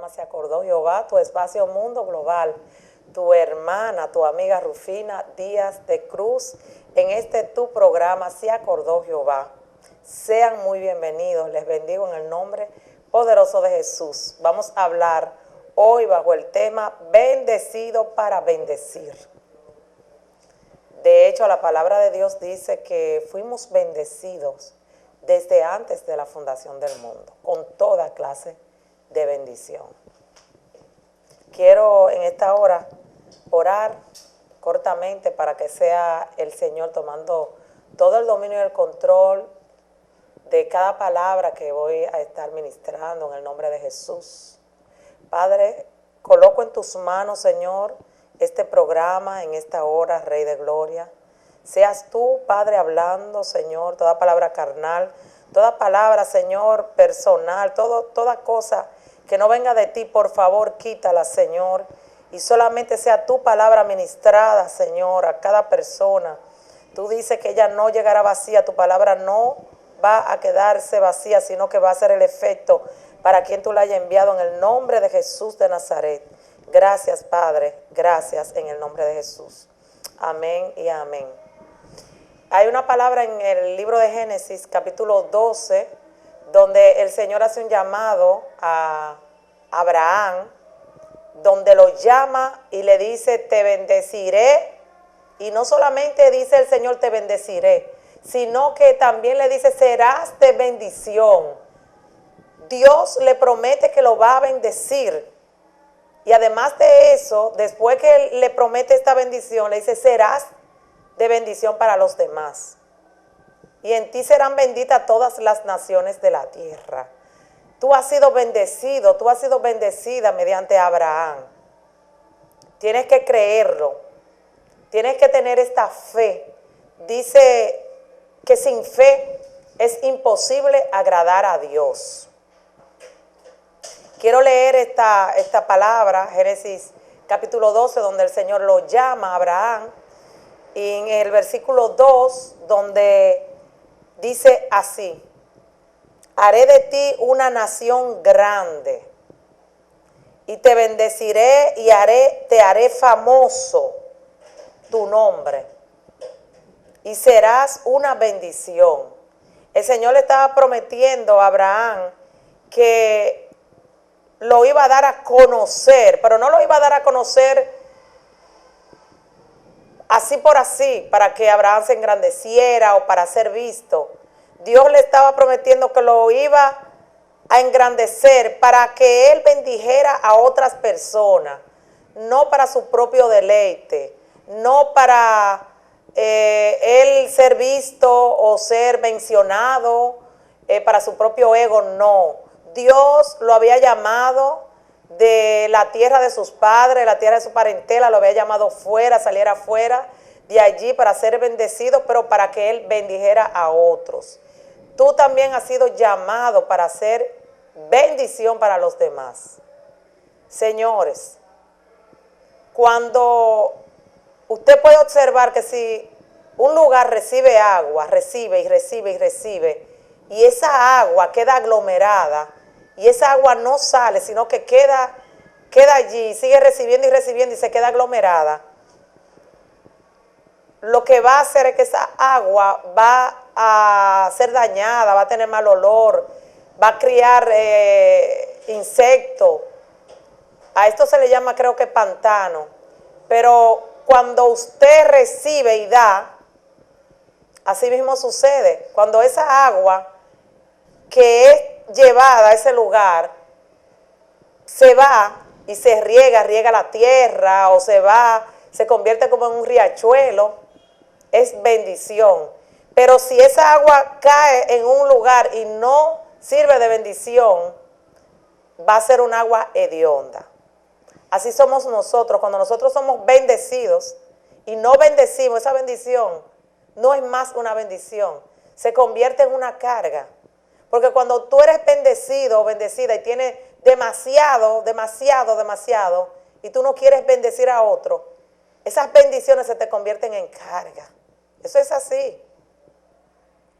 Se Acordó Jehová, tu espacio Mundo Global, tu hermana, tu amiga Rufina Díaz de Cruz, en este tu programa Se Acordó Jehová. Sean muy bienvenidos, les bendigo en el nombre poderoso de Jesús. Vamos a hablar hoy bajo el tema bendecido para bendecir. De hecho, la palabra de Dios dice que fuimos bendecidos desde antes de la fundación del mundo, con toda clase de bendición. Quiero en esta hora orar cortamente para que sea el Señor tomando todo el dominio y el control de cada palabra que voy a estar ministrando en el nombre de Jesús. Padre, coloco en tus manos, Señor, este programa en esta hora, Rey de Gloria. Seas tú, Padre, hablando, Señor, toda palabra carnal, toda palabra, Señor, personal, toda cosa que no venga de ti, por favor, quítala, Señor, y solamente sea tu palabra ministrada, Señor, a cada persona. Tú dices que ella no llegará vacía, tu palabra no va a quedarse vacía, sino que va a ser el efecto para quien tú la hayas enviado en el nombre de Jesús de Nazaret. Gracias, Padre, gracias en el nombre de Jesús. Amén y amén. Hay una palabra en el libro de Génesis, capítulo 12, donde el Señor hace un llamado a Abraham, donde lo llama y le dice, te bendeciré. Y no solamente dice el Señor, te bendeciré, sino que también le dice, serás de bendición. Dios le promete que lo va a bendecir. Y además de eso, después que Él le promete esta bendición, le dice, serás de bendición para los demás. Y en ti serán benditas todas las naciones de la tierra. Tú has sido bendecido, tú has sido bendecida mediante Abraham. Tienes que creerlo. Tienes que tener esta fe. Dice que sin fe es imposible agradar a Dios. Quiero leer esta palabra, Génesis capítulo 12, donde el Señor lo llama a Abraham. Y en el versículo 2, donde dice así, haré de ti una nación grande y te bendeciré y te haré famoso tu nombre y serás una bendición. El Señor le estaba prometiendo a Abraham que lo iba a dar a conocer, pero no lo iba a dar a conocer así por así, para que Abraham se engrandeciera o para ser visto. Dios le estaba prometiendo que lo iba a engrandecer para que él bendijera a otras personas, no para su propio deleite, no para él ser visto o ser mencionado para su propio ego, no. Dios lo había llamado de la tierra de sus padres, la tierra de su parentela, lo había llamado fuera, saliera fuera de allí para ser bendecido, pero para que él bendijera a otros. Tú también has sido llamado para ser bendición para los demás. Señores, cuando usted puede observar que si un lugar recibe agua, recibe, y esa agua queda aglomerada, y esa agua no sale, sino que queda allí, sigue recibiendo y se queda aglomerada, lo que va a hacer es que esa agua va a ser dañada, va a tener mal olor, va a criar insectos. A esto se le llama, creo que pantano. Pero cuando usted recibe y da, así mismo sucede. Cuando esa agua que es llevada a ese lugar se va y se riega la tierra o se convierte como en un riachuelo, es bendición. Pero si esa agua cae en un lugar y no sirve de bendición, va a ser un agua hedionda. Así somos nosotros. Cuando nosotros somos bendecidos y no bendecimos, esa bendición no es más una bendición, se convierte en una carga. Porque cuando tú eres bendecido o bendecida y tienes demasiado, y tú no quieres bendecir a otro, esas bendiciones se te convierten en carga. Eso es así.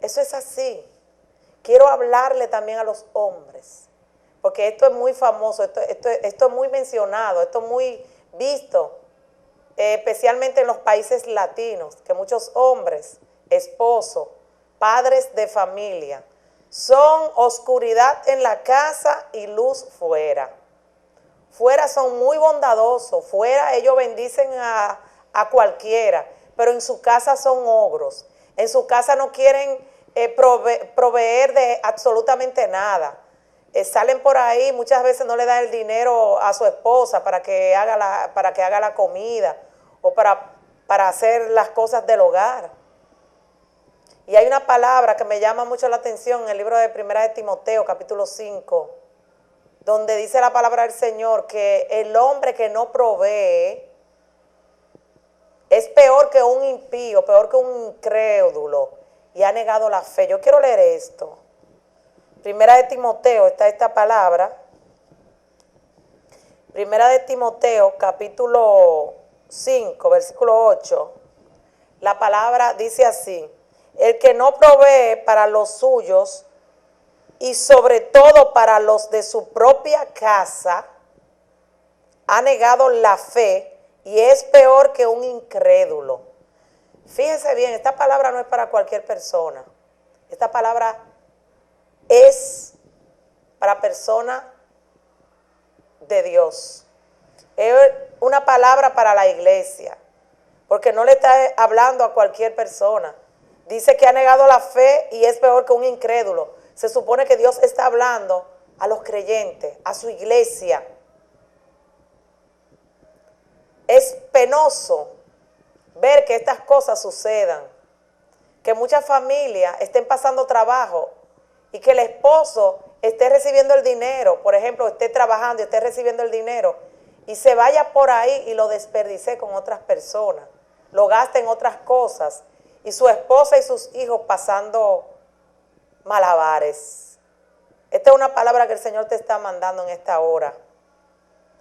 Eso es así. Quiero hablarle también a los hombres, porque esto es muy famoso, esto es muy mencionado, esto es muy visto, especialmente en los países latinos, que muchos hombres, esposos, padres de familia, son oscuridad en la casa y luz fuera. Fuera son muy bondadosos, fuera ellos bendicen a cualquiera, pero en su casa son ogros. En su casa no quieren proveer de absolutamente nada. Salen por ahí, muchas veces no le dan el dinero a su esposa para que haga la comida o para hacer las cosas del hogar. Y hay una palabra que me llama mucho la atención en el libro de Primera de Timoteo, capítulo 5, donde dice la palabra del Señor que el hombre que no provee es peor que un impío, peor que un incrédulo y ha negado la fe. Yo quiero leer esto. Primera de Timoteo está esta palabra. Primera de Timoteo, capítulo 5, versículo 8. La palabra dice así: el que no provee para los suyos y sobre todo para los de su propia casa, ha negado la fe y es peor que un incrédulo. Fíjense bien, esta palabra no es para cualquier persona. Esta palabra es para personas de Dios. Es una palabra para la iglesia, porque no le está hablando a cualquier persona. Dice que ha negado la fe y es peor que un incrédulo. Se supone que Dios está hablando a los creyentes, a su iglesia. Es penoso ver que estas cosas sucedan, que muchas familias estén pasando trabajo y que el esposo esté recibiendo el dinero, por ejemplo, esté trabajando y esté recibiendo el dinero y se vaya por ahí y lo desperdicie con otras personas, lo gaste en otras cosas y su esposa y sus hijos pasando malabares. Esta es una palabra que el Señor te está mandando en esta hora.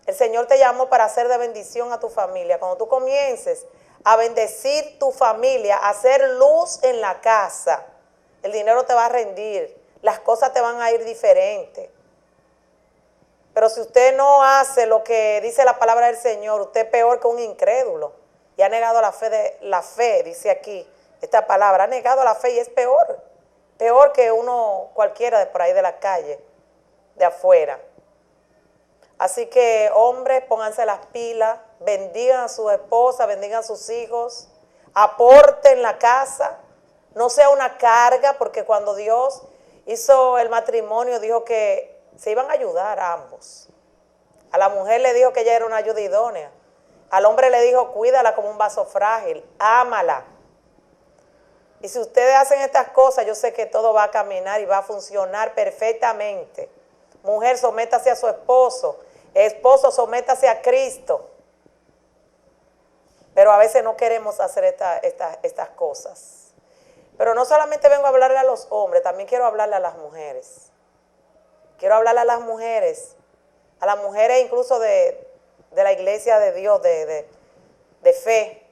El Señor te llamó para hacer de bendición a tu familia. Cuando tú comiences a bendecir tu familia, a hacer luz en la casa, el dinero te va a rendir, las cosas te van a ir diferentes. Pero si usted no hace lo que dice la palabra del Señor, usted es peor que un incrédulo y ha negado la fe, dice aquí esta palabra, ha negado la fe y es peor que uno cualquiera de por ahí de la calle, de afuera. Así que hombres, pónganse las pilas, bendigan a su esposa, bendigan a sus hijos, aporten la casa, no sea una carga, porque cuando Dios hizo el matrimonio dijo que se iban a ayudar a ambos. A la mujer le dijo que ella era una ayuda idónea, al hombre le dijo cuídala como un vaso frágil, ámala. Y si ustedes hacen estas cosas, yo sé que todo va a caminar y va a funcionar perfectamente. Mujer, sométase a su esposo. Esposo, sométase a Cristo. Pero a veces no queremos hacer estas cosas. Pero no solamente vengo a hablarle a los hombres, también quiero hablarle a las mujeres. Quiero hablarle a las mujeres incluso de la iglesia de Dios, de fe.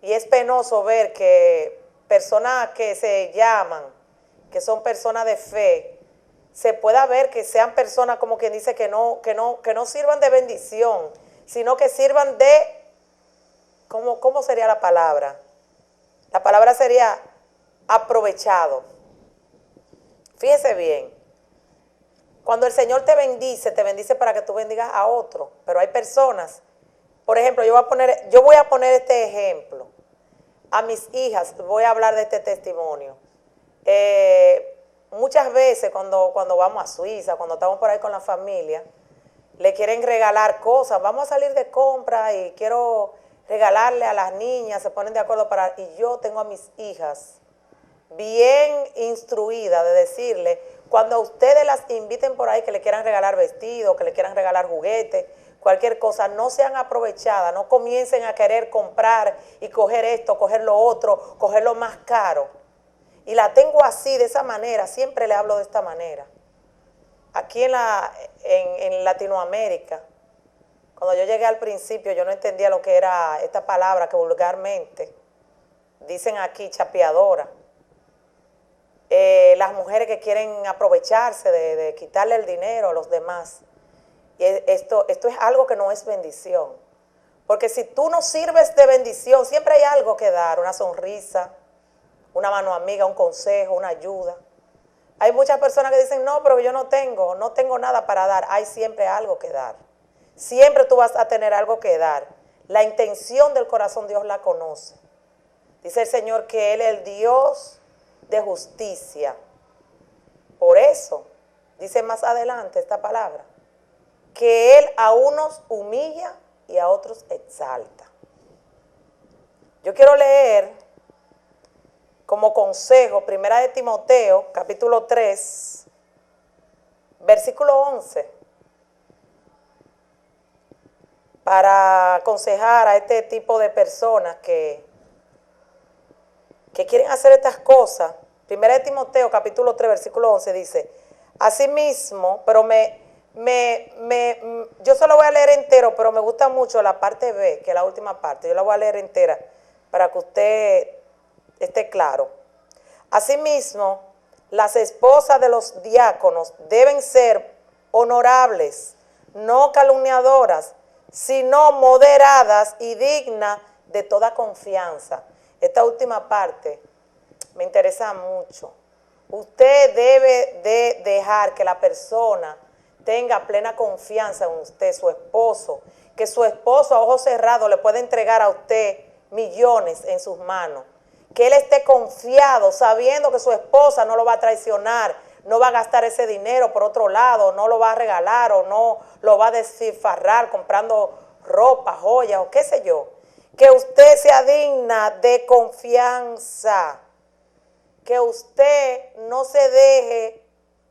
Y es penoso ver que personas que se llaman, que son personas de fe, se pueda ver que sean personas como quien dice que no sirvan de bendición, sino que sirvan de, ¿cómo sería la palabra? La palabra sería aprovechado. Fíjese bien, cuando el Señor te bendice para que tú bendigas a otro, pero hay personas, por ejemplo, yo voy a poner este ejemplo. A mis hijas voy a hablar de este testimonio. Muchas veces cuando vamos a Suiza, cuando estamos por ahí con la familia, le quieren regalar cosas. Vamos a salir de compra y quiero regalarle a las niñas, se ponen de acuerdo y yo tengo a mis hijas bien instruidas de decirle, cuando ustedes las inviten por ahí que le quieran regalar vestidos, que le quieran regalar juguetes, cualquier cosa, no sean aprovechadas, no comiencen a querer comprar y coger esto, coger lo otro, coger lo más caro. Y la tengo así, de esa manera, siempre le hablo de esta manera. Aquí en Latinoamérica, cuando yo llegué al principio, yo no entendía lo que era esta palabra que vulgarmente dicen aquí, chapeadora. las mujeres que quieren aprovecharse de quitarle el dinero a los demás. Y esto es algo que no es bendición. Porque si tú no sirves de bendición, siempre hay algo que dar, una sonrisa, una mano amiga, un consejo, una ayuda. Hay muchas personas que dicen, no, pero yo no tengo nada para dar. Hay siempre algo que dar. Siempre tú vas a tener algo que dar. La intención del corazón Dios la conoce. Dice el Señor que Él es el Dios de justicia. Por eso, dice más adelante esta palabra, que Él a unos humilla y a otros exalta. Yo quiero leer como consejo, 1 de Timoteo, capítulo 3, versículo 11, para aconsejar a este tipo de personas que quieren hacer estas cosas. 1 de Timoteo, capítulo 3, versículo 11, dice, asimismo, pero yo solo voy a leer entero, pero me gusta mucho la parte B, que es la última parte. Yo la voy a leer entera para que usted esté claro. Asimismo, las esposas de los diáconos deben ser honorables, no calumniadoras, sino moderadas y dignas de toda confianza. Esta última parte me interesa mucho. Usted debe de dejar que la persona tenga plena confianza en usted, su esposo, que su esposo a ojos cerrados le puede entregar a usted millones en sus manos, que él esté confiado sabiendo que su esposa no lo va a traicionar, no va a gastar ese dinero por otro lado, no lo va a regalar o no lo va a despilfarrar comprando ropa, joyas o qué sé yo. Que usted sea digna de confianza, que usted no se deje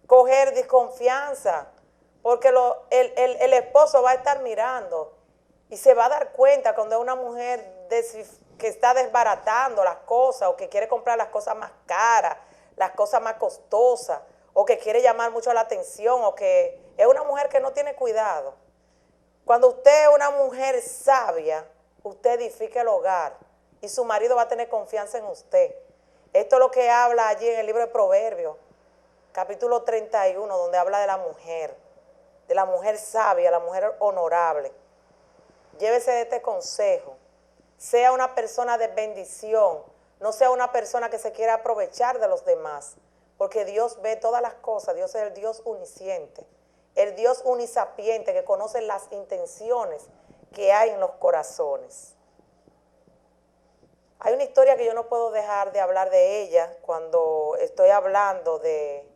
coger desconfianza, porque el esposo va a estar mirando y se va a dar cuenta cuando es una mujer que está desbaratando las cosas o que quiere comprar las cosas más caras, las cosas más costosas, o que quiere llamar mucho la atención, o que es una mujer que no tiene cuidado. Cuando usted es una mujer sabia, usted edifica el hogar y su marido va a tener confianza en usted. Esto es lo que habla allí en el libro de Proverbios, capítulo 31, donde habla de la mujer sabia, la mujer honorable. Llévese de este consejo. Sea una persona de bendición, no sea una persona que se quiera aprovechar de los demás, porque Dios ve todas las cosas. Dios es el Dios unisciente, el Dios unisapiente que conoce las intenciones que hay en los corazones. Hay una historia que yo no puedo dejar de hablar de ella cuando estoy hablando de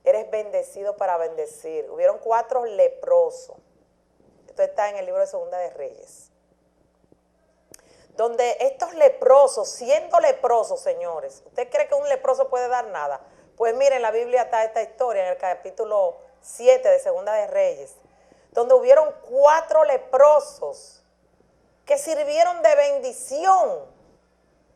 eres bendecido para bendecir. Hubieron 4 leprosos. Esto está en el libro de Segunda de Reyes. Donde estos leprosos, siendo leprosos, señores, ¿usted cree que un leproso puede dar nada? Pues miren, en la Biblia está esta historia en el capítulo 7 de Segunda de Reyes, donde hubieron 4 leprosos que sirvieron de bendición,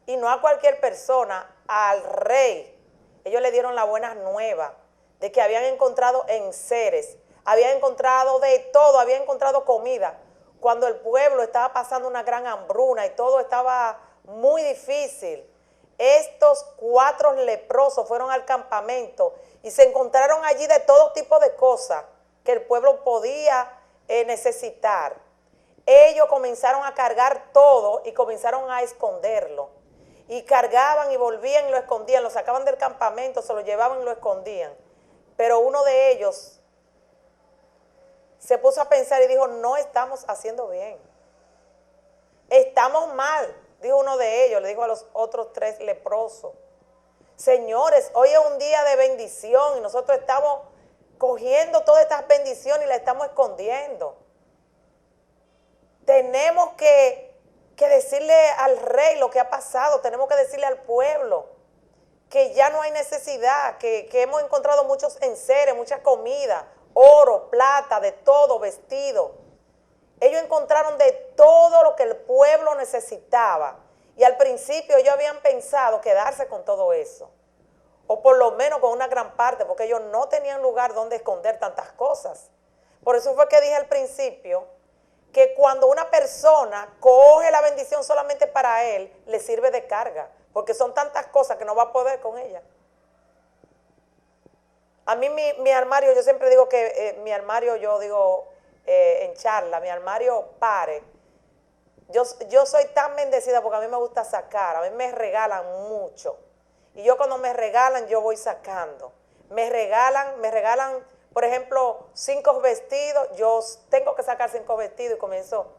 y no a cualquier persona, al rey. Ellos le dieron la buena nueva de que habían encontrado enseres, habían encontrado de todo, habían encontrado comida, cuando el pueblo estaba pasando una gran hambruna y todo estaba muy difícil. Estos 4 leprosos fueron al campamento y se encontraron allí de todo tipo de cosas que el pueblo podía necesitar. Ellos comenzaron a cargar todo y comenzaron a esconderlo. Y cargaban y volvían y lo escondían, lo sacaban del campamento, se lo llevaban y lo escondían. Pero uno de ellos se puso a pensar y dijo, no estamos haciendo bien. Estamos mal, dijo uno de ellos, le dijo a los otros 3 leprosos. Señores, hoy es un día de bendición y nosotros estamos cogiendo todas estas bendiciones y las estamos escondiendo. Tenemos que decirle al rey lo que ha pasado, tenemos que decirle al pueblo que ya no hay necesidad, que hemos encontrado muchos enseres, mucha comida, oro, plata, de todo, vestido. Ellos encontraron de todo lo que el pueblo necesitaba. Y al principio ellos habían pensado quedarse con todo eso, o por lo menos con una gran parte, porque ellos no tenían lugar donde esconder tantas cosas. Por eso fue que dije al principio que cuando una persona coge la bendición solamente para él, le sirve de carga, porque son tantas cosas que no va a poder con ella. A mí mi armario, yo siempre digo que mi armario, yo digo en charla, mi armario pare. Yo soy tan bendecida porque a mí me gusta sacar, a mí me regalan mucho. Y yo cuando me regalan, yo voy sacando. Me regalan, por ejemplo, 5 vestidos, yo tengo que sacar 5 vestidos y comienzo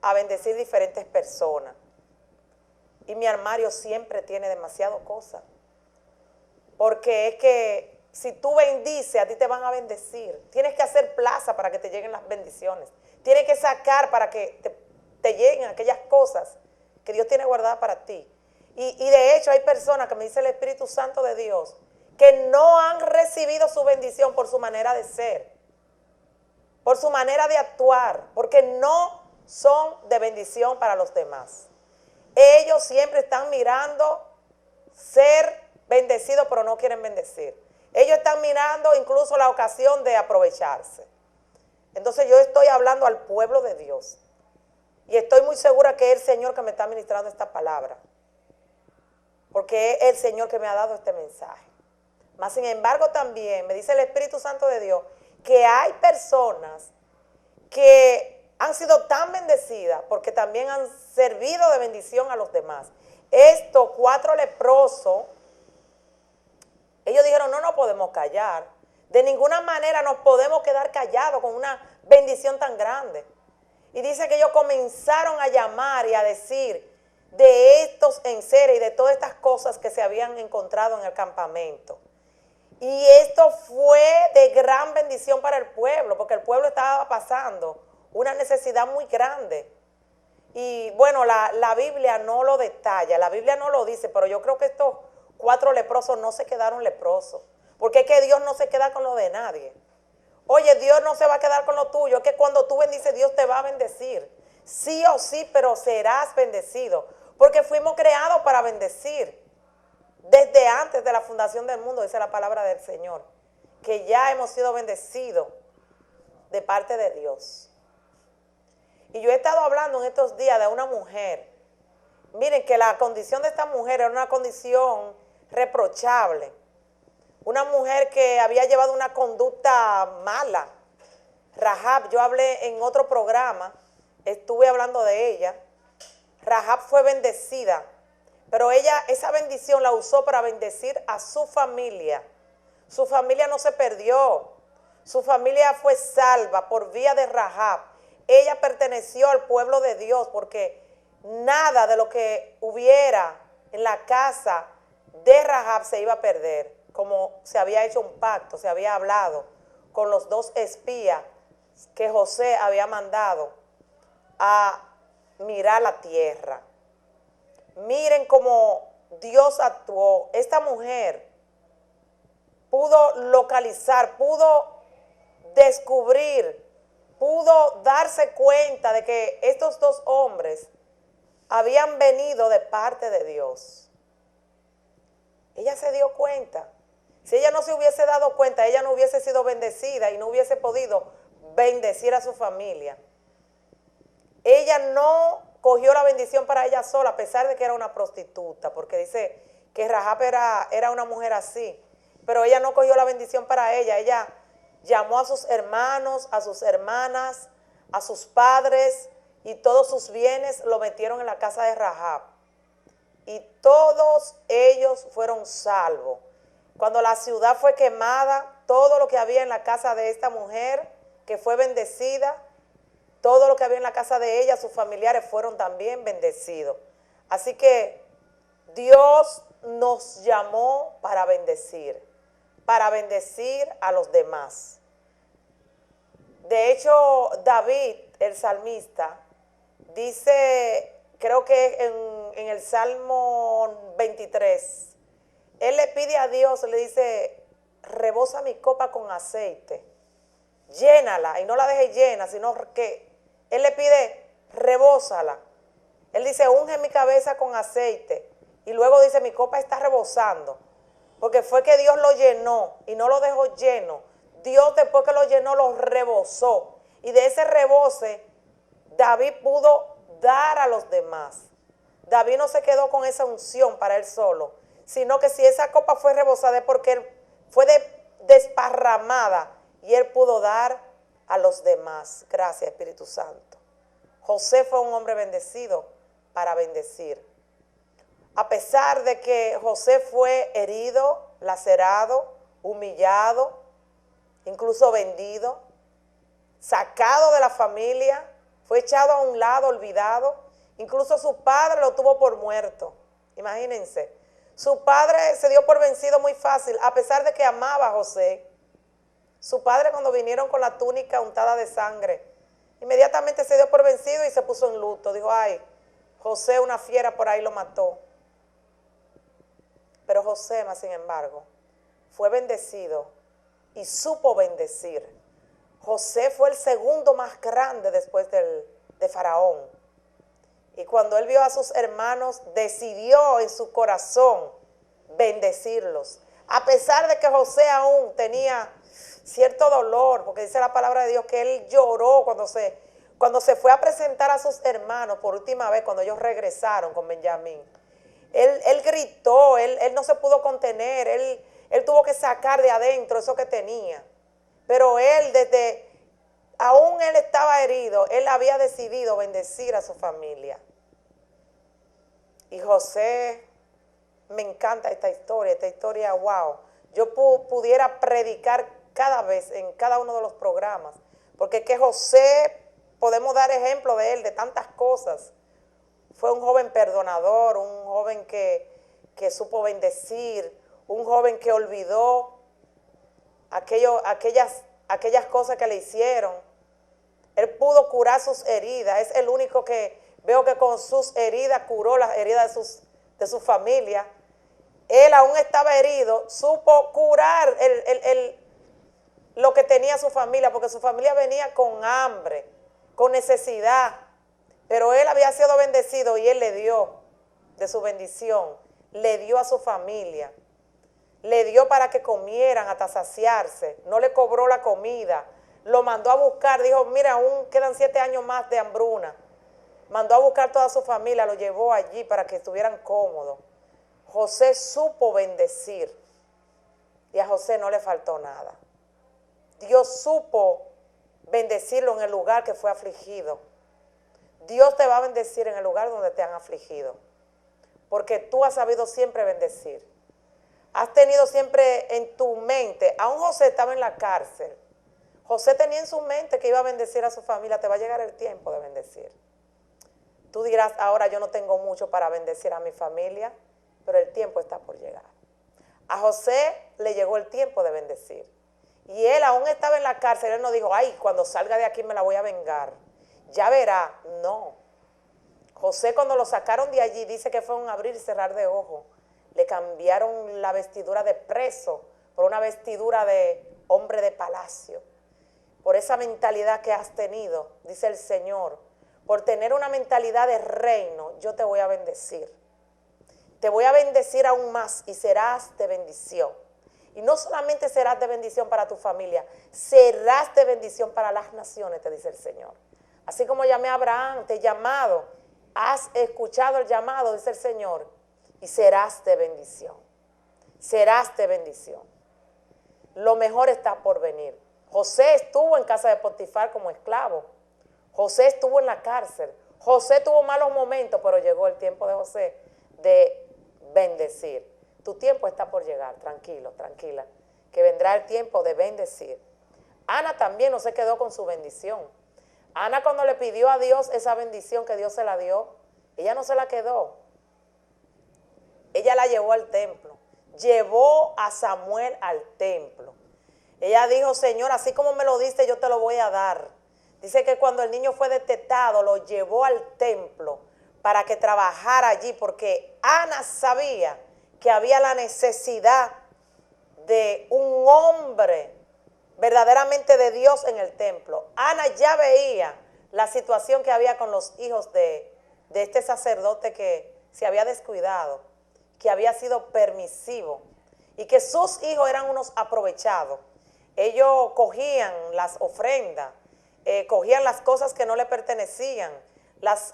a bendecir diferentes personas. Y mi armario siempre tiene demasiado cosas. Porque es que si tú bendices, a ti te van a bendecir. Tienes que hacer plaza para que te lleguen las bendiciones. Tienes que sacar para que te lleguen aquellas cosas que Dios tiene guardadas para ti. Y de hecho hay personas que me dice el Espíritu Santo de Dios que no han recibido su bendición por su manera de ser, por su manera de actuar, porque no son de bendición para los demás. Ellos siempre están mirando ser bendecidos, pero no quieren bendecir. Ellos están mirando incluso la ocasión de aprovecharse. Entonces yo estoy hablando al pueblo de Dios. Y estoy muy segura que es el Señor que me está ministrando esta palabra. Porque es el Señor que me ha dado este mensaje. Mas sin embargo también me dice el Espíritu Santo de Dios que hay personas que han sido tan bendecidas porque también han servido de bendición a los demás. Estos 4 leprosos, ellos dijeron, no nos podemos callar. De ninguna manera nos podemos quedar callados con una bendición tan grande. Y dice que ellos comenzaron a llamar y a decir de estos enseres y de todas estas cosas que se habían encontrado en el campamento. Y esto fue de gran bendición para el pueblo, porque el pueblo estaba pasando una necesidad muy grande. Y bueno, la Biblia no lo detalla, la Biblia no lo dice, pero yo creo que estos 4 leprosos no se quedaron leprosos, porque es que Dios no se queda con lo de nadie. Oye, Dios no se va a quedar con lo tuyo, es que cuando tú bendices, Dios te va a bendecir. Sí o sí, pero serás bendecido, porque fuimos creados para bendecir. Desde antes de la fundación del mundo, dice la palabra del Señor, que ya hemos sido bendecidos de parte de Dios. Y yo he estado hablando en estos días de una mujer. Miren que la condición de esta mujer era una condición reprochable. Una mujer que había llevado una conducta mala. Rahab, yo hablé en otro programa, estuve hablando de ella. Rahab fue bendecida, pero ella esa bendición la usó para bendecir a su familia. Su familia no se perdió, su familia fue salva por vía de Rahab. Ella perteneció al pueblo de Dios porque nada de lo que hubiera en la casa de Rahab se iba a perder. Como se había hecho un pacto, se había hablado con los 2 espías que José había mandado a mirar la tierra. Miren cómo Dios actuó. Esta mujer pudo localizar, pudo descubrir, pudo darse cuenta de que estos 2 hombres habían venido de parte de Dios. Ella se dio cuenta. Si ella no se hubiese dado cuenta, ella no hubiese sido bendecida y no hubiese podido bendecir a su familia. Ella no cogió la bendición para ella sola, a pesar de que era una prostituta, porque dice que Rahab era una mujer así, pero ella no cogió la bendición para ella. Ella llamó a sus hermanos, a sus hermanas, a sus padres, y todos sus bienes lo metieron en la casa de Rahab. Y todos ellos fueron salvos. Cuando la ciudad fue quemada, todo lo que había en la casa de esta mujer, que fue bendecida, todo lo que había en la casa de ella, sus familiares fueron también bendecidos. Así que Dios nos llamó para bendecir a los demás. De hecho, David, el salmista, dice, creo que en el Salmo 23, él le pide a Dios, le dice, rebosa mi copa con aceite, llénala, y no la deje llena, sino que él le pide, rebósala. Él dice, unge mi cabeza con aceite, y luego dice, mi copa está rebosando, porque fue que Dios lo llenó, y no lo dejó lleno. Dios después que lo llenó, lo rebosó, y de ese rebose, David pudo dar a los demás. David no se quedó con esa unción para él solo, sino que si esa copa fue rebosada es porque él fue desparramada y él pudo dar a los demás. Gracias, Espíritu Santo. José fue un hombre bendecido para bendecir. A pesar de que José fue herido, lacerado, humillado, incluso vendido, sacado de la familia, fue echado a un lado, olvidado, incluso su padre lo tuvo por muerto. Imagínense, su padre se dio por vencido muy fácil, a pesar de que amaba a José. Su padre, cuando vinieron con la túnica untada de sangre, inmediatamente se dio por vencido y se puso en luto. Dijo, ay, José, una fiera por ahí lo mató. Pero José, más sin embargo, fue bendecido y supo bendecir. José fue el segundo más grande después de Faraón. Y cuando él vio a sus hermanos, decidió en su corazón bendecirlos. A pesar de que José aún tenía cierto dolor, porque dice la palabra de Dios que él lloró cuando se fue a presentar a sus hermanos por última vez, cuando ellos regresaron con Benjamín. Él gritó, él no se pudo contener, él tuvo que sacar de adentro eso que tenía. Pero aún él estaba herido, él había decidido bendecir a su familia. Y José, me encanta esta historia, wow. Yo pudiera predicar cada vez, en cada uno de los programas, porque que José, podemos dar ejemplo de él, de tantas cosas. Fue un joven perdonador, un joven que supo bendecir, un joven que olvidó aquellas cosas que le hicieron. Él pudo curar sus heridas, es el único que veo que con sus heridas curó las heridas de su familia. Él aún estaba herido, supo curar lo que tenía su familia, porque su familia venía con hambre, con necesidad. Pero él había sido bendecido y él le dio de su bendición, le dio a su familia, le dio para que comieran hasta saciarse, no le cobró la comida, lo mandó a buscar, dijo, mira, aún quedan 7 años más de hambruna. Mandó a buscar toda su familia, lo llevó allí para que estuvieran cómodos. José supo bendecir y a José no le faltó nada. Dios supo bendecirlo en el lugar que fue afligido. Dios te va a bendecir en el lugar donde te han afligido, porque tú has sabido siempre bendecir. Has tenido siempre en tu mente, aún José estaba en la cárcel, José tenía en su mente que iba a bendecir a su familia. Te va a llegar el tiempo de bendecir. Tú dirás, ahora yo no tengo mucho para bendecir a mi familia, pero el tiempo está por llegar. A José le llegó el tiempo de bendecir. Y él aún estaba en la cárcel, él no dijo, ay, cuando salga de aquí me la voy a vengar. Ya verá, no. José cuando lo sacaron de allí, dice que fue un abrir y cerrar de ojos. Le cambiaron la vestidura de preso por una vestidura de hombre de palacio. Por esa mentalidad que has tenido, dice el Señor, por tener una mentalidad de reino, yo te voy a bendecir. Te voy a bendecir aún más y serás de bendición. Y no solamente serás de bendición para tu familia, serás de bendición para las naciones, te dice el Señor. Así como llamé a Abraham, te he llamado, has escuchado el llamado, dice el Señor, y serás de bendición. Serás de bendición. Lo mejor está por venir. José estuvo en casa de Potifar como esclavo. José estuvo en la cárcel. José tuvo malos momentos, pero llegó el tiempo de José de bendecir. Tu tiempo está por llegar, tranquilo, tranquila, que vendrá el tiempo de bendecir. Ana también no se quedó con su bendición. Ana, cuando le pidió a Dios esa bendición que Dios se la dio, ella no se la quedó. Ella la llevó al templo. Llevó a Samuel al templo. Ella dijo, Señor, así como me lo diste, yo te lo voy a dar. Dice que cuando el niño fue detectado, lo llevó al templo para que trabajara allí, porque Ana sabía que había la necesidad de un hombre verdaderamente de Dios en el templo. Ana ya veía la situación que había con los hijos de este sacerdote que se había descuidado, que había sido permisivo y que sus hijos eran unos aprovechados. Ellos cogían las ofrendas, cogían las cosas que no le pertenecían, las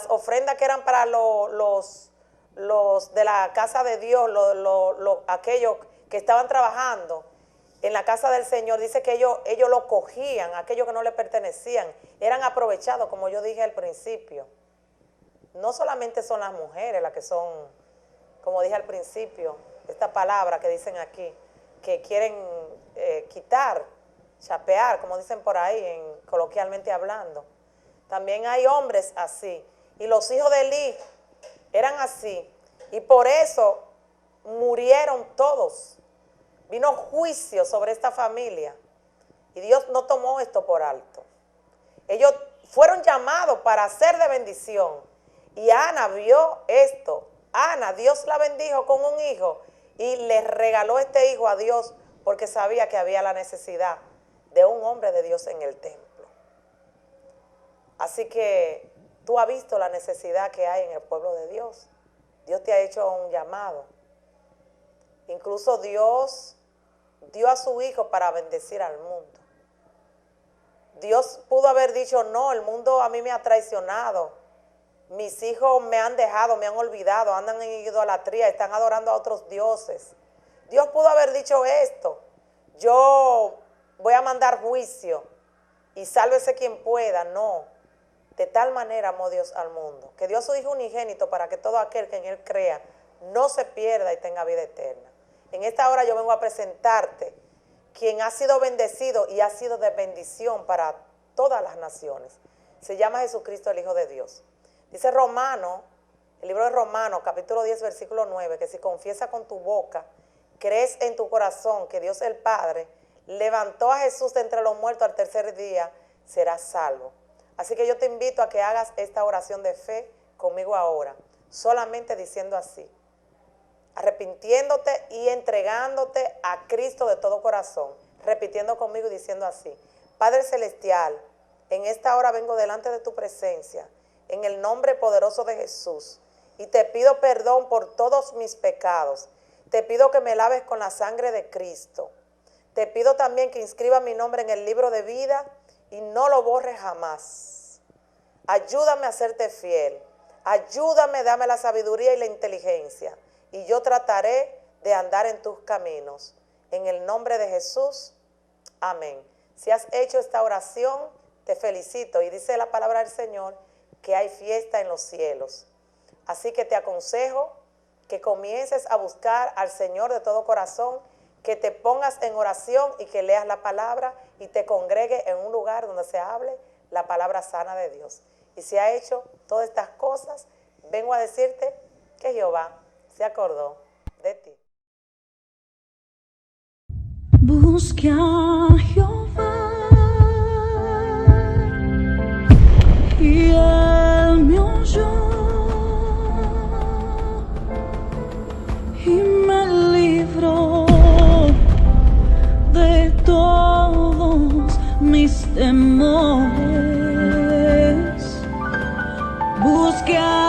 ofrendas que eran para los de la casa de Dios, aquellos que estaban trabajando, en la casa del Señor, dice que ellos lo cogían, aquellos que no le pertenecían, eran aprovechados, como yo dije al principio. No solamente son las mujeres las que son, como dije al principio, esta palabra que dicen aquí, que quieren quitar, chapear, como dicen por ahí, coloquialmente hablando. También hay hombres así, y los hijos de Elí eran así, y por eso murieron todos. Vino juicio sobre esta familia, y Dios no tomó esto por alto. Ellos fueron llamados para ser de bendición, y Ana vio esto. Ana, Dios la bendijo con un hijo, y le regaló este hijo a Dios, porque sabía que había la necesidad de un hombre de Dios en el templo. Así que tú has visto la necesidad que hay en el pueblo de Dios. Dios te ha hecho un llamado. Incluso Dios dio a su hijo para bendecir al mundo. Dios pudo haber dicho, no, el mundo a mí me ha traicionado. Mis hijos me han dejado, me han olvidado, andan en idolatría, están adorando a otros dioses. Dios pudo haber dicho esto, yo voy a mandar juicio y sálvese quien pueda. No, de tal manera amó Dios al mundo, que dio a su Hijo unigénito para que todo aquel que en Él crea no se pierda y tenga vida eterna. En esta hora yo vengo a presentarte quien ha sido bendecido y ha sido de bendición para todas las naciones. Se llama Jesucristo, el Hijo de Dios. Dice Romano, el libro de Romanos, capítulo 10, versículo 9, que si confiesas con tu boca, crees en tu corazón que Dios el Padre levantó a Jesús de entre los muertos al tercer día, serás salvo. Así que yo te invito a que hagas esta oración de fe conmigo ahora, solamente diciendo así, arrepintiéndote y entregándote a Cristo de todo corazón, repitiendo conmigo y diciendo así: Padre Celestial, en esta hora vengo delante de tu presencia, en el nombre poderoso de Jesús, y te pido perdón por todos mis pecados. Te pido que me laves con la sangre de Cristo. Te pido también que inscriba mi nombre en el libro de vida y no lo borres jamás. Ayúdame a serte fiel. Ayúdame, dame la sabiduría y la inteligencia, y yo trataré de andar en tus caminos. En el nombre de Jesús, amén. Si has hecho esta oración, te felicito, y dice la palabra del Señor que hay fiesta en los cielos. Así que te aconsejo que comiences a buscar al Señor de todo corazón, que te pongas en oración y que leas la palabra y te congregues en un lugar donde se hable la palabra sana de Dios. Y si ha hecho todas estas cosas, vengo a decirte que Jehová se acordó de ti. Busque a Jehová y Él me oyó y me libró de todos mis temores. Busque a